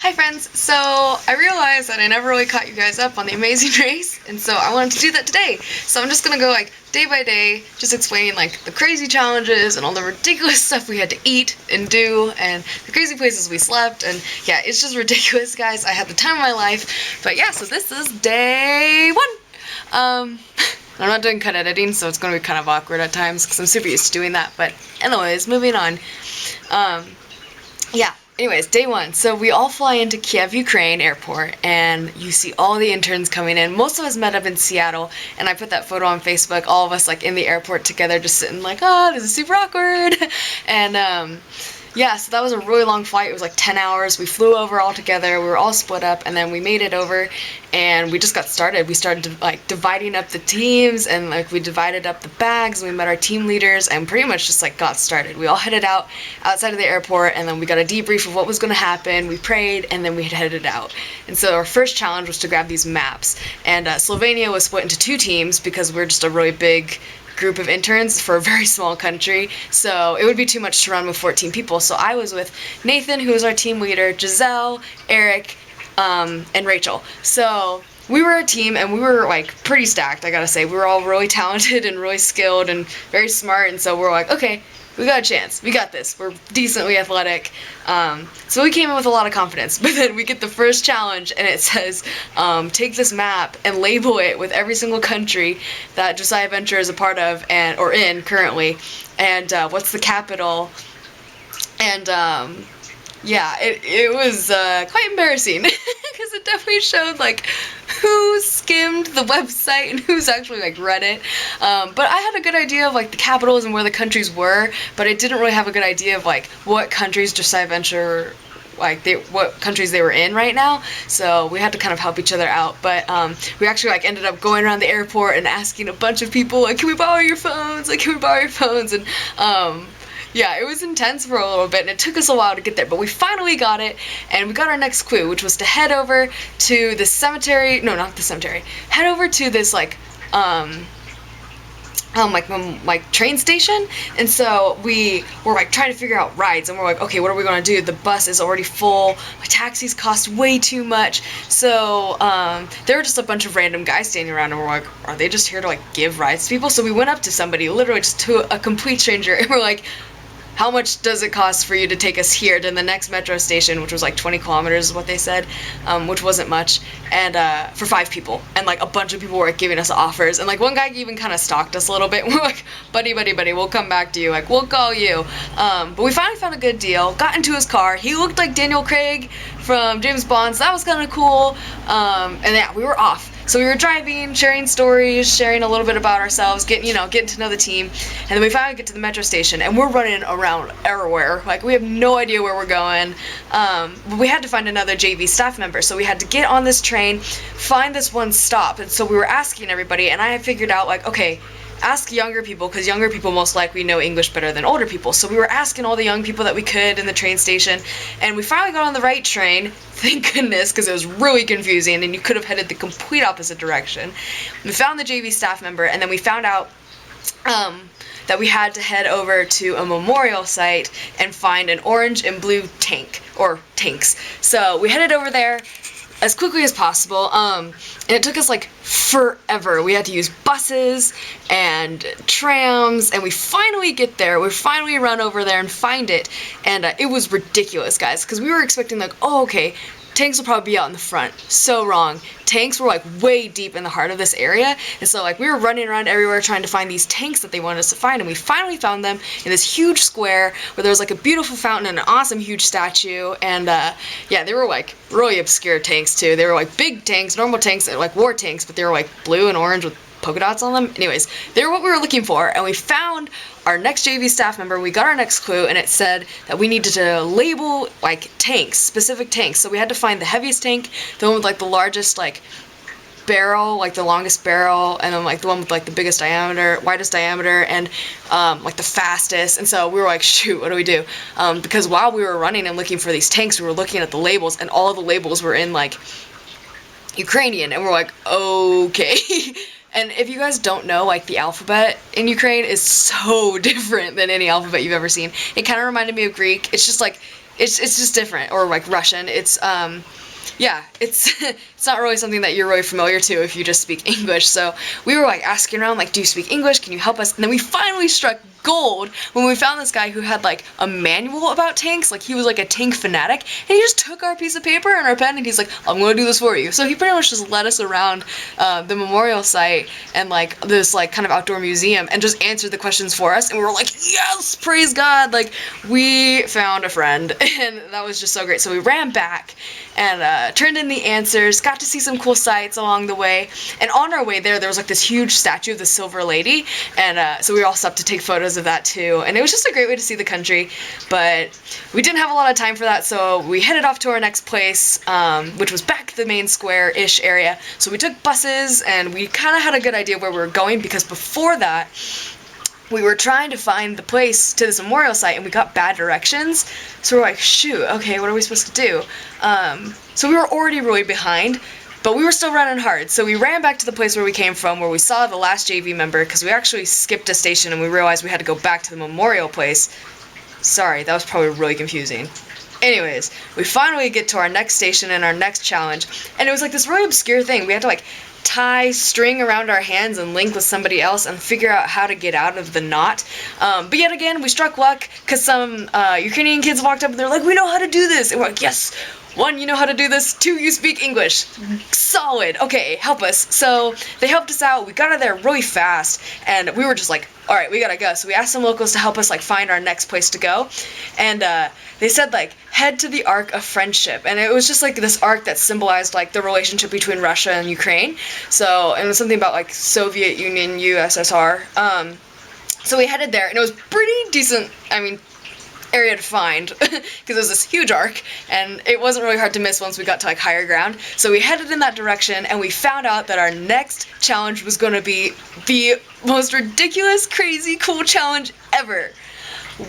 Hi friends! So I realized that I never really caught you guys up on the Amazing Race, and so I wanted to do that today. So I'm just gonna go like day by day, just explaining like the crazy challenges and all the ridiculous stuff we had to eat and do, and the crazy places we slept, and yeah, it's just ridiculous, guys. I had the time of my life, but yeah, so this is day one. I'm not doing cut editing, so it's gonna be kind of awkward at times because I'm super used to doing that. But anyways, moving on. Yeah. Anyways, day one. So we all fly into Kiev, Ukraine airport, and you see all the interns coming in. Most of us met up in Seattle, and I put that photo on Facebook, all of us like in the airport together, just sitting like, oh, this is super awkward. And yeah, so that was a really long flight. It was like 10 hours. We flew over all together. We were all split up, and then we made it over, and we just got started. We started like dividing up the teams, and like we divided up the bags, and we met our team leaders, and pretty much just like got started. We all headed out outside of the airport, and then we got a debrief of what was going to happen. We prayed, and then we headed out. And so our first challenge was to grab these maps, and Slovenia was split into two teams because we're just a really big group of interns for a very small country, so it would be too much to run with 14 people. So I was with Nathan, who was our team leader, Giselle, Eric, and Rachel. So we were a team, and we were like pretty stacked, I gotta say. We were all really talented and really skilled and very smart, and so we're like, okay, we got a chance. We got this. We're decently athletic. So we came in with a lot of confidence. But then we get the first challenge, and it says, take this map and label it with every single country that Josiah Venture is a part of or in currently, and what's the capital. And yeah, it was quite embarrassing because it definitely showed like who skimmed the website and who's actually like read it. But I had a good idea of like the capitals and where the countries were, but I didn't really have a good idea of like what countries Josiah Venture what countries they were in right now, so we had to kind of help each other out. But we actually like ended up going around the airport and asking a bunch of people like, can we borrow your phones, and yeah, it was intense for a little bit, and it took us a while to get there, but we finally got it, and we got our next clue, which was to head over to the cemetery. No, not the cemetery. Head over to this like train station. And so we were like trying to figure out rides, and we're like, okay, what are we gonna do? The bus is already full, taxis cost way too much. So there were just a bunch of random guys standing around, and we're like, are they just here to like give rides to people? So we went up to somebody, literally just to a complete stranger, and we're like, how much does it cost for you to take us here to the next metro station, which was like 20 kilometers is what they said, which wasn't much, and for 5 people. And like a bunch of people were like, giving us offers, and like one guy even kind of stalked us a little bit. We're like, buddy, we'll come back to you, like we'll call you. But we finally found a good deal, got into his car. He looked like Daniel Craig from James Bond, so that was kind of cool. And yeah, we were off. So we were driving, sharing stories, sharing a little bit about ourselves, getting to know the team, and then we finally get to the metro station, and we're running around everywhere. Like, we have no idea where we're going, but we had to find another JV staff member, so we had to get on this train, find this one stop, and so we were asking everybody, and I had figured out, like, okay, ask younger people, because younger people most likely know English better than older people. So we were asking all the young people that we could in the train station, and we finally got on the right train, thank goodness, because it was really confusing, and you could have headed the complete opposite direction. We found the JV staff member, and then we found out that we had to head over to a memorial site and find an orange and blue tank, or tanks. So we headed over there as quickly as possible, and it took us like forever. We had to use buses and trams, and we finally get there. We finally run over there and find it, and it was ridiculous, guys, because we were expecting like, oh, okay, tanks will probably be out in the front. So wrong. Tanks were like way deep in the heart of this area, and so like we were running around everywhere trying to find these tanks that they wanted us to find, and we finally found them in this huge square where there was like a beautiful fountain and an awesome huge statue. And yeah, they were like really obscure tanks too. They were like big tanks, normal tanks, like war tanks, but they were like blue and orange with polka dots on them. Anyways, they were what we were looking for, and we found our next JV staff member. We got our next clue, and it said that we needed to label like tanks, specific tanks. So we had to find the heaviest tank, the one with like the largest like barrel, like the longest barrel, and then like the one with like the biggest diameter, widest diameter, and like the fastest. And so we were like, shoot, what do we do? Because while we were running and looking for these tanks, we were looking at the labels, and all of the labels were in like Ukrainian, and we're like, okay. And if you guys don't know, like, the alphabet in Ukraine is so different than any alphabet you've ever seen. It kind of reminded me of Greek. It's just, like, it's just different, or like Russian. It's yeah, it's it's not really something that you're really familiar to if you just speak English. So we were like asking around, like, do you speak English? Can you help us? And then we finally struck gold when we found this guy who had like a manual about tanks. Like, he was like a tank fanatic, and he just took our piece of paper and our pen, and he's like, I'm gonna do this for you. So he pretty much just led us around the memorial site and like this like kind of outdoor museum, and just answered the questions for us, and we were like, yes, praise God, like we found a friend. And that was just so great. So we ran back and turned in the answers, got to see some cool sights along the way, and on our way there was like this huge statue of the Silver Lady, and so we all stopped to take photos of that too, and it was just a great way to see the country. But we didn't have a lot of time for that, so we headed off to our next place, which was back the main square-ish area. So we took buses, and we kind of had a good idea where we were going, because before that we were trying to find the place to this memorial site, and we got bad directions. So we're like, shoot, okay, what are we supposed to do? So we were already really behind, but we were still running hard. So we ran back to the place where we came from, where we saw the last JV member, because we actually skipped a station and we realized we had to go back to the memorial place. Sorry, that was probably really confusing. Anyways, we finally get to our next station and our next challenge, and it was like this really obscure thing. We had to like tie string around our hands and link with somebody else and figure out how to get out of the knot. But yet again, we struck luck, because some Ukrainian kids walked up and they're like, we know how to do this. And we're like, yes, 1, you know how to do this. 2, you speak English. Solid. Okay, help us. So they helped us out. We got out of there really fast, and we were just like, all right, we gotta go. So we asked some locals to help us like find our next place to go, and they said like, head to the Ark of Friendship, and it was just like this ark that symbolized like the relationship between Russia and Ukraine. So, and it was something about like Soviet Union, USSR. So we headed there, and it was pretty decent. I mean, area to find, because it was this huge arc, and it wasn't really hard to miss once we got to like higher ground. So we headed in that direction, and we found out that our next challenge was going to be the most ridiculous, crazy, cool challenge ever.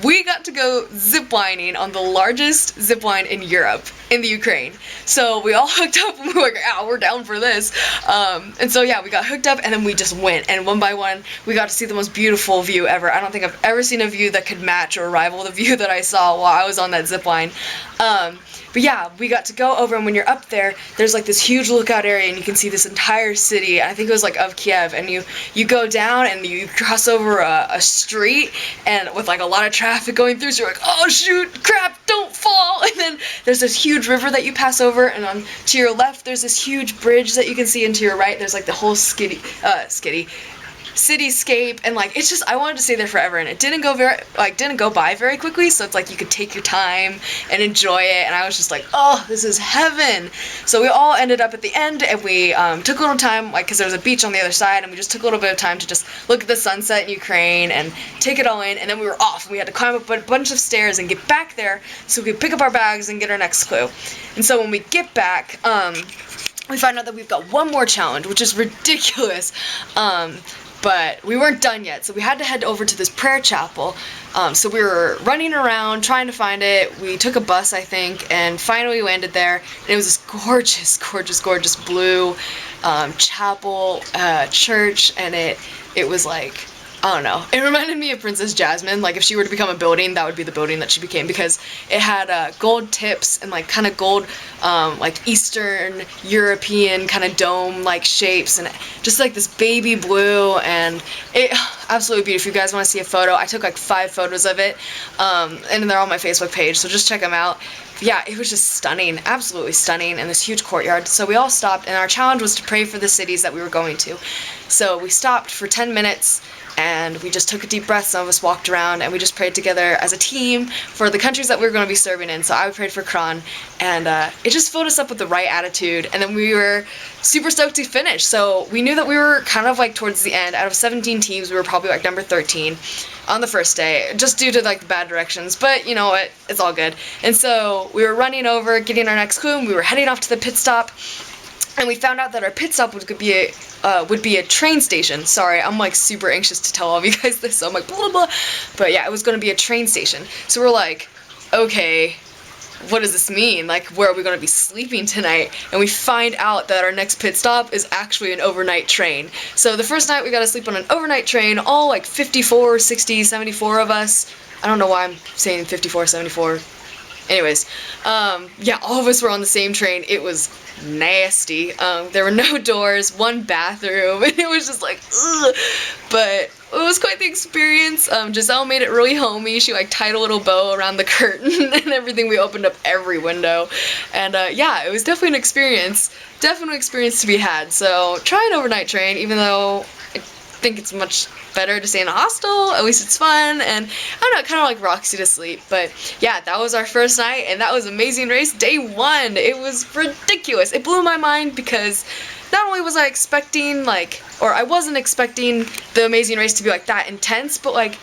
We got to go ziplining on the largest zipline in Europe, in the Ukraine. So we all hooked up, and we were like, ah, we're down for this. And so yeah, we got hooked up, and then we just went, and one by one, we got to see the most beautiful view ever. I don't think I've ever seen a view that could match or rival the view that I saw while I was on that zipline. But yeah, we got to go over, and when you're up there, there's like this huge lookout area, and you can see this entire city. I think it was like of Kiev, and you go down, and you cross over a street, and with like a lot of traffic going through, so you're like, oh shoot, crap, don't fall. And then there's this huge river that you pass over, and on to your left there's this huge bridge that you can see, and to your right there's like the whole cityscape, and like it's just, I wanted to stay there forever, and it didn't go by very quickly, so it's like you could take your time and enjoy it, and I was just like, oh, this is heaven. So we all ended up at the end, and we took a little time, like, because there was a beach on the other side, and we just took a little bit of time to just look at the sunset in Ukraine and take it all in, and then we were off. We had to climb up a bunch of stairs and get back there so we could pick up our bags and get our next clue. And so when we get back, we find out that we've got one more challenge, which is ridiculous. But we weren't done yet, so we had to head over to this prayer chapel. So we were running around trying to find it. We took a bus, I think, and finally landed there. And it was this gorgeous, gorgeous, gorgeous blue chapel, church, and it was like, I don't know. It reminded me of Princess Jasmine. Like, if she were to become a building, that would be the building that she became, because it had gold tips and like kind of gold, like Eastern European kind of dome-like shapes, and just like this baby blue, and it absolutely beautiful. If you guys want to see a photo, I took like 5 photos of it, and they're on my Facebook page, so just check them out. Yeah, it was just stunning, absolutely stunning, in this huge courtyard. So we all stopped, and our challenge was to pray for the cities that we were going to. So we stopped for 10 minutes, and we just took a deep breath. Some of us walked around, and we just prayed together as a team for the countries that we were going to be serving in. So I prayed for Kron, and it just filled us up with the right attitude, and then we were super stoked to finish. So we knew that we were kind of like towards the end. Out of 17 teams, we were probably like number 13 on the first day, just due to like the bad directions, but you know what, it's all good. And so we were running over, getting our next clue, and we were heading off to the pit stop, and we found out that our pit stop would be a train station. Sorry, I'm like super anxious to tell all of you guys this, so I'm like blah blah blah, but yeah, it was going to be a train station. So we're like, okay, what does this mean? Like, where are we going to be sleeping tonight? And we find out that our next pit stop is actually an overnight train. So the first night we got to sleep on an overnight train, all like 54, 60, 74 of us. I don't know why I'm saying 54, 74. Anyways, yeah, all of us were on the same train. It was nasty. There were no doors, one bathroom, and it was just like, ugh. But it was quite the experience. Giselle made it really homey. She like tied a little bow around the curtain and everything. We opened up every window, and yeah, it was definitely an experience. Definitely an experience to be had. So try an overnight train, even though I think it's much better to stay in a hostel. At least it's fun, and I don't know, it kind of like rocks you to sleep. But yeah, that was our first night, and that was Amazing Race Day 1. It was ridiculous. It blew my mind because not only was I expecting I wasn't expecting the Amazing Race to be like that intense, but like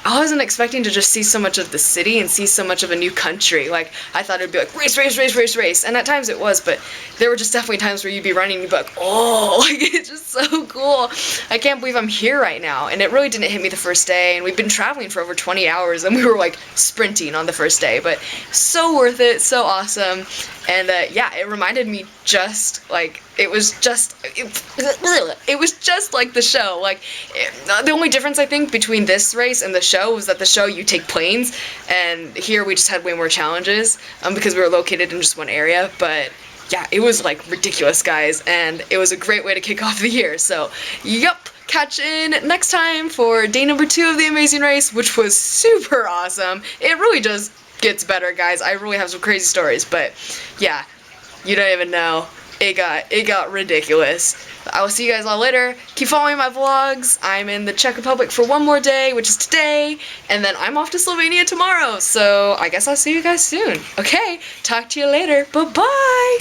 I wasn't expecting to just see so much of the city and see so much of a new country. Like, I thought it'd be like, race, race, race, race, race. And at times it was, but there were just definitely times where you'd be running and you'd be like, oh, like, it's just so cool. I can't believe I'm here right now. And it really didn't hit me the first day. And we've been traveling for over 20 hours and we were like sprinting on the first day. But so worth it, so awesome. And yeah, it reminded me just like, it was just like the show. Like, the only difference I think between this race and the show was that the show you take planes, and here we just had way more challenges because we were located in just one area. But yeah, it was like ridiculous, guys, and it was a great way to kick off the year. So, yep. Catch in next time for day number 2 of the Amazing Race, which was super awesome. It really just gets better, guys. I really have some crazy stories, but yeah, you don't even know. It got ridiculous. I will see you guys all later. Keep following my vlogs. I'm in the Czech Republic for one more day, which is today, and then I'm off to Slovenia tomorrow. So I guess I'll see you guys soon. Okay, talk to you later. Bye-bye.